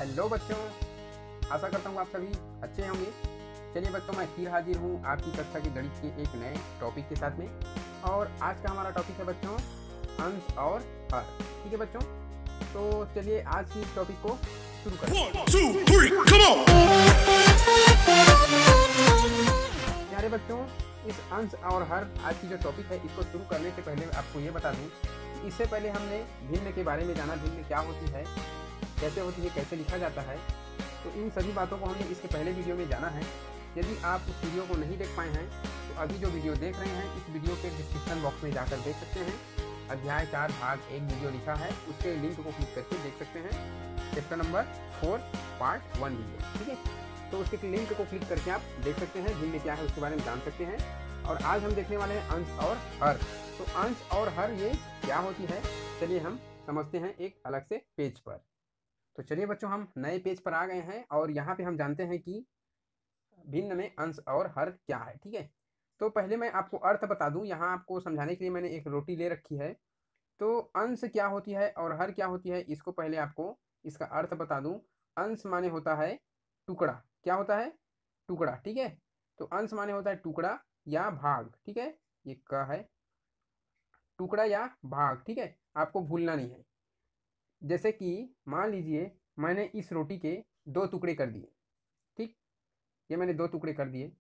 Hello बच्चों, आशा करता हूँ आप सभी अच्छे होंगे। चलिए बच्चों, मैं फिर हाजिर हूँ आपकी कक्षा के गणित के एक नए टॉपिक के साथ में। और आज का हमारा टॉपिक है बच्चों अंश और हर। ठीक है बच्चों, तो चलिए आज की इस टॉपिक को शुरू करें। 1, 2, 3, come on! प्यारे बच्चों, इस अंश और हर आज की जो टॉपिक है इसको शुरू करने से पहले आपको ये बता दूं कि इससे पहले हमने भिन्न के बारे में जाना, भिन्न क्या होती है, कैसे होती है, कैसे लिखा जाता है। तो इन सभी बातों को हमने इसके पहले वीडियो में जाना है। यदि आप उस वीडियो को नहीं देख पाए हैं तो अभी जो वीडियो देख रहे हैं इस वीडियो के डिस्क्रिप्शन बॉक्स में जाकर देख सकते हैं। अध्याय 4 भाग 1 वीडियो लिखा है, उसके लिंक को क्लिक करके देख सकते हैं। Chapter number 4 part 1 video. ठीक है, तो उसके लिंक को क्लिक करके आप देख सकते हैं, भिन्न क्या है उसके बारे में जान सकते हैं। और आज हम देखने वाले हैं अंश और हर। तो अंश और हर ये क्या होती है, चलिए हम समझते हैं एक अलग से पेज पर। तो चलिए बच्चों, हम नए पेज पर आ गए हैं और यहाँ पे हम जानते हैं कि भिन्न में अंश और हर क्या है। ठीक है, तो पहले मैं आपको अर्थ बता दूं। यहाँ आपको समझाने के लिए मैंने एक रोटी ले रखी है। तो अंश क्या होती है और हर क्या होती है, इसको पहले आपको इसका अर्थ बता दूं। अंश माने होता है टुकड़ा। क्या होता है? टुकड़ा। ठीक है, तो अंश माने होता है टुकड़ा या भाग। ठीक है, ये क्या है? टुकड़ा या भाग। ठीक है, आपको भूलना नहीं है। जैसे कि मान लीजिए मैंने इस रोटी के 2 टुकड़े कर दिए। ठीक, ये मैंने 2 टुकड़े कर दिए,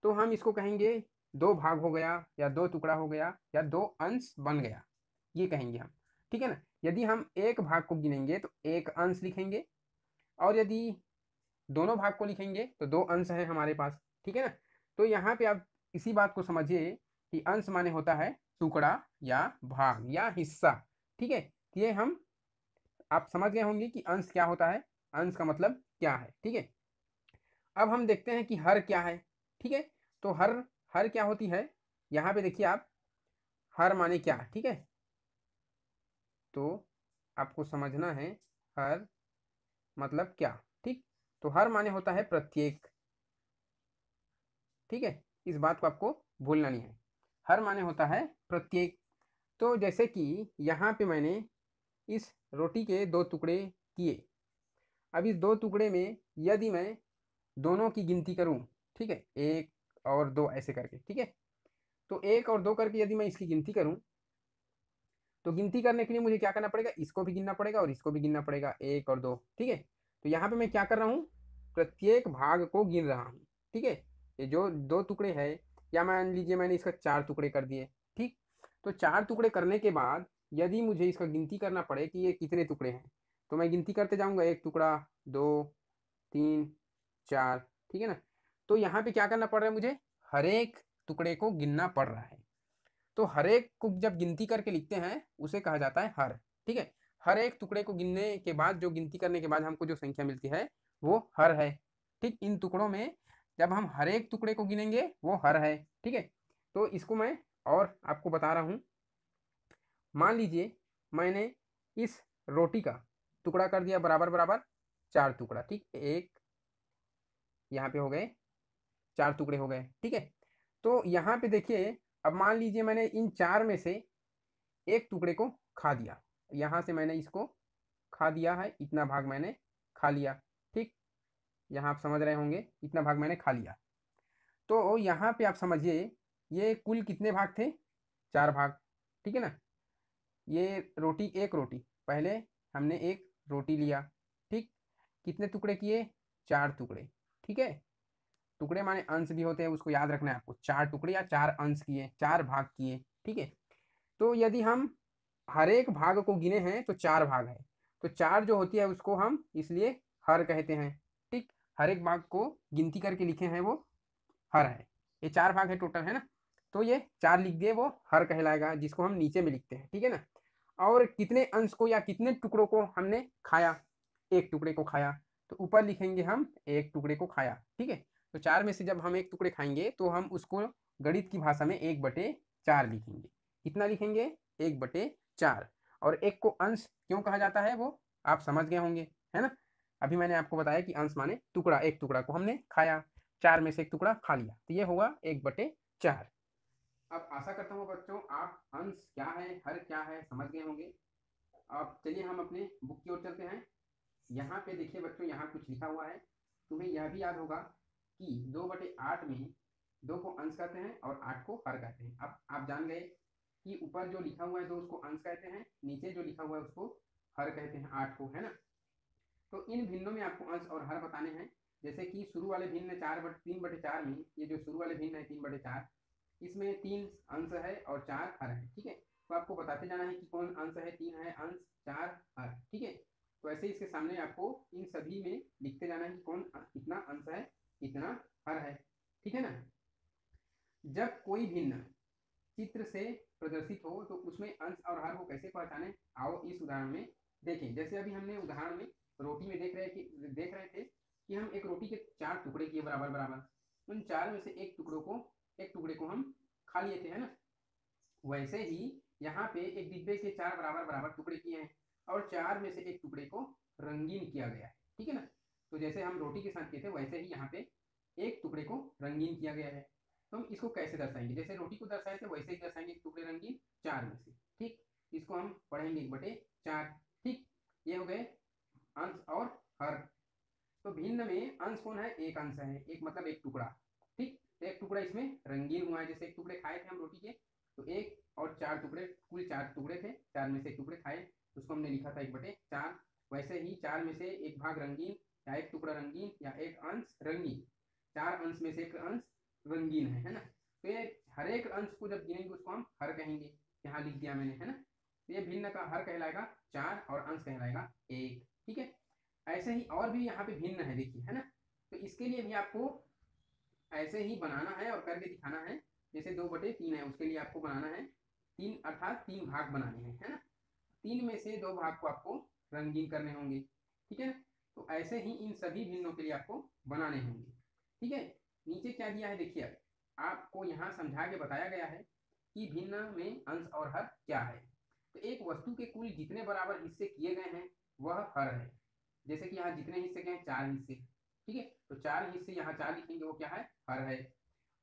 तो हम इसको कहेंगे 2 भाग हो गया या 2 टुकड़ा हो गया या 2 अंश बन गया, ये कहेंगे हम। ठीक है ना। यदि हम एक भाग को गिनेंगे तो एक अंश लिखेंगे, और यदि दोनों भाग को लिखेंगे तो 2 अंश हैं हमारे पास। ठीक है ना। तो यहाँ पे आप इसी बात को समझिए कि अंश माने होता है टुकड़ा या भाग या हिस्सा। ठीक है, ये हम आप समझ गए होंगे कि अंश क्या होता है, अंश का मतलब क्या है। ठीक है, अब हम देखते हैं कि हर क्या है। ठीक है, तो हर हर क्या होती है, यहाँ पे देखिए आप, हर माने क्या। ठीक है, तो आपको समझना है हर मतलब क्या। ठीक, तो हर माने होता है प्रत्येक। ठीक है, इस बात को आपको भूलना नहीं है। हर माने होता है प्रत्येक। तो जैसे कि यहाँ पे मैंने इस रोटी के 2 टुकड़े किए। अब इस 2 टुकड़े में यदि मैं दोनों की गिनती करूं, ठीक है, 1 और 2 ऐसे करके। ठीक है, तो 1 और 2 करके यदि मैं इसकी गिनती करूं तो गिनती करने के लिए मुझे क्या करना पड़ेगा, इसको भी गिनना पड़ेगा और इसको भी गिनना पड़ेगा, 1 और 2। ठीक है, तो यहाँ पे मैं क्या कर रहा हूँ, प्रत्येक भाग को गिन रहा हूँ। ठीक है, ये जो 2 टुकड़े है, या मान लीजिए मैंने इसका 4 टुकड़े कर दिए। ठीक, तो 4 टुकड़े करने के बाद यदि मुझे इसका गिनती करना पड़े कि ये कितने टुकड़े हैं, तो मैं गिनती करते जाऊँगा, 1 टुकड़ा, 2, 3, 4। ठीक है ना। तो यहाँ पे क्या करना पड़ रहा है, मुझे हर एक टुकड़े को गिनना पड़ रहा है। तो हर एक को जब गिनती करके लिखते हैं उसे कहा जाता है हर। ठीक है, हर एक टुकड़े को गिनने के बाद, जो गिनती करने के बाद हमको जो संख्या मिलती है वो हर है। ठीक, इन टुकड़ों में जब हम हर एक टुकड़े को गिनेंगे वो हर है। ठीक है, तो इसको मैं और आपको बता रहा हूँ। मान लीजिए मैंने इस रोटी का टुकड़ा कर दिया बराबर बराबर 4 टुकड़ा। ठीक, एक यहाँ पे हो गए 4 टुकड़े हो गए। ठीक है, तो यहाँ पे देखिए, अब मान लीजिए मैंने इन 4 में से एक टुकड़े को खा दिया। यहाँ से मैंने इसको खा दिया है, इतना भाग मैंने खा लिया। ठीक, यहाँ आप समझ रहे होंगे, इतना भाग मैंने खा लिया। तो यहाँ पे आप समझिए ये कुल कितने भाग थे, 4 भाग। ठीक है ना। ये रोटी, एक रोटी, पहले हमने एक रोटी लिया। ठीक, कितने टुकड़े किए, 4 टुकड़े। ठीक है, टुकड़े माने अंश भी होते हैं, उसको याद रखना है आपको। 4 टुकड़े या 4 अंश किए, 4 भाग किए। ठीक है, तो यदि हम हर एक भाग को गिने हैं तो 4 भाग है, तो 4 जो होती है उसको हम इसलिए हर कहते हैं। ठीक, हर एक भाग को गिनती करके लिखे हैं वो हर है। ये 4 भाग है टोटल, है ना। तो ये 4 लिख दिए, वो हर कहलाएगा, जिसको हम नीचे में लिखते हैं। ठीक है ना। और कितने अंश को या कितने टुकड़ों को हमने खाया, एक टुकड़े को खाया, तो ऊपर लिखेंगे हम एक टुकड़े को खाया। ठीक है, तो 4 में से जब हम एक टुकड़े खाएंगे तो हम उसको गणित की भाषा में 1/4 लिखेंगे। कितना लिखेंगे, 1/4। और एक को अंश क्यों कहा जाता है वो आप समझ गए होंगे, है ना। अभी मैंने आपको बताया कि अंश माने टुकड़ा, एक टुकड़ा को हमने खाया, 4 में से एक टुकड़ा खा लिया, तो ये होगा 1/4। अब आशा करता हूँ बच्चों आप अंश क्या है, हर क्या है समझ गए होंगे। अब चलिए हम अपने बुक की ओर चलते हैं। यहाँ पे देखिए बच्चों, यहाँ कुछ लिखा हुआ है, तुम्हें यह भी याद होगा कि 2/8 में 2 को अंश कहते हैं और 8 को हर कहते हैं। अब आप जान गए कि ऊपर जो लिखा हुआ है 2 उसको अंश कहते हैं, नीचे जो लिखा हुआ है उसको हर कहते हैं, 8 को, है ना। तो इन भिन्नों में आपको अंश और हर बताने हैं। जैसे कि शुरू वाले भिन्न 3/4 में, ये जो शुरू वाले भिन्न है 3/4, इसमें 3 अंश है और 4 हर है, ठीक है। तो आपको बताते जाना है कि कौन अंश है, 3 है अंश, 4 हर, ठीक है। तो ऐसे इसके सामने आपको इन सभी में लिखते जाना है कि कौन कितना अंश है, कितना हर है, ठीक है ना। जब कोई भिन्न चित्र से प्रदर्शित हो तो उसमें अंश और हर को कैसे पहचाने, आओ इस उदाहरण में देखें। जैसे अभी हमने उदाहरण में रोटी में देख रहे थे कि हम एक रोटी के 4 टुकड़े किए बराबर बराबर। उन 4 में से एक टुकड़े को हम खा लिए थे, है ना। वैसे ही यहाँ पे एक डिब्बे के 4 बराबर बराबर टुकड़े किए हैं और 4 में से एक टुकड़े को रंगीन किया गया है, ठीक है ना। तो जैसे हम रोटी के साथ किए थे वैसे ही यहाँ पे एक टुकड़े को रंगीन किया गया है। तो हम इसको कैसे दर्शाएंगे, जैसे रोटी को दर्शाए थे वैसे ही दर्शाएंगे, एक टुकड़े रंगीन 4 में से, ठीक। इसको हम पढ़ेंगे 1/4, ठीक। ये हो गए अंश और हर। तो भिन्न में अंश कौन है, एक अंश है, एक मतलब एक टुकड़ा, ठीक। एक टुकड़ा इसमें रंगीन हुआ है, जैसे एक टुकड़े खाए थे हम रोटी के, तो एक और 4 टुकड़े, कुल 4 टुकड़े थे, 4 में से एक टुकड़े खाए, उसको हमने लिखा था 1/4। वैसे ही 4 में से एक भाग रंगीन या एक टुकड़ा रंगीन या एक अंश रंगीन, 4 अंश में से एक अंश रंगीन है ना। तो ये हर एक अंश को जब गिनेंगे उसको हम हर कहेंगे, यहाँ लिख दिया मैंने, है ना। तो ये भिन्न का हर कहलाएगा 4 और अंश कहलाएगा 1, ठीक है। ऐसे ही और भी यहाँ पे भिन्न है, देखिए, है ना। तो इसके लिए भी आपको ऐसे ही बनाना है और करके दिखाना है। जैसे 2/3 है, उसके लिए आपको बनाना है 3, अर्थात 3 भाग बनाने हैं, है ना। 3 में से 2 भाग को आपको रंगीन करने होंगे, ठीक है ना। तो ऐसे ही इन सभी भिन्नों के लिए आपको बनाने होंगे, ठीक है। नीचे क्या दिया है देखिए, आपको यहाँ समझा के बताया गया है कि भिन्न में अंश और हर क्या है। तो एक वस्तु के कुल जितने बराबर हिस्से किए गए हैं वह हर है। जैसे कि यहाँ जितने हिस्से गए हैं 4 हिस्से, ठीक है। तो 4 हिस्से यहाँ 4 लिखेंगे, वो क्या है, हर है।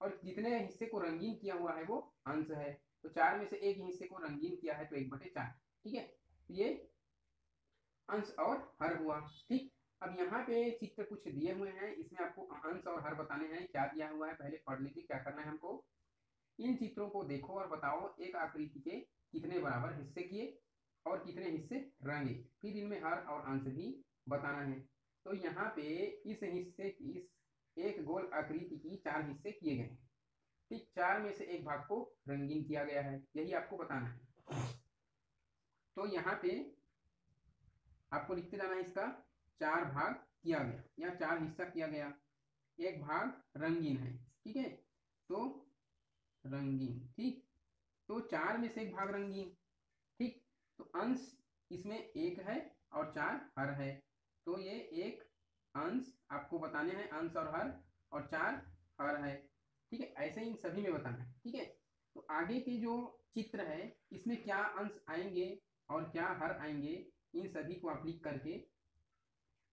और जितने हिस्से को रंगीन किया हुआ है वो अंश है। तो 4 में से एक हिस्से को रंगीन किया है तो 1/4, ठीक है। तो ये अंश और हर हुआ, ठीक। अब यहाँ पे चित्र कुछ दिए हुए हैं, इसमें आपको अंश और हर बताने हैं। क्या दिया हुआ है पहले पढ़ लीजिए, क्या करना है हमको। इन चित्रों को देखो और बताओ एक आकृति के कितने बराबर हिस्से किए और कितने हिस्से रंगे, फिर इनमें हर और अंश भी बताना है। तो यहाँ पे इस एक गोल आकृति की 4 हिस्से किए गए हैं, ठीक। 4 में से एक भाग को रंगीन किया गया है, यही आपको बताना है। तो यहाँ पे आपको लिखते जाना है, इसका 4 भाग किया गया या 4 हिस्सा किया गया। एक भाग रंगीन है, ठीक है, तो रंगीन, ठीक। तो 4 में से एक भाग रंगीन, ठीक। तो अंश इसमें 1 है और 4 हर है। तो ये एक अंश आपको बताने हैं, अंश और हर, और 4 हर है, ठीक है। ऐसे ही इन सभी में बताना है, ठीक है। तो आगे के जो चित्र है इसमें क्या अंश आएंगे और क्या हर आएंगे, इन सभी को आप लिख करके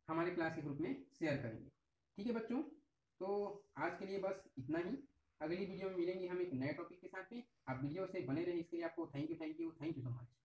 हमारे क्लास के ग्रुप में शेयर करेंगे, ठीक है बच्चों। तो आज के लिए बस इतना ही। अगली वीडियो में मिलेंगे हम एक नए टॉपिक के साथ में। आप वीडियो से बने रहे, इसके लिए आपको thank you, thank you, thank you so much.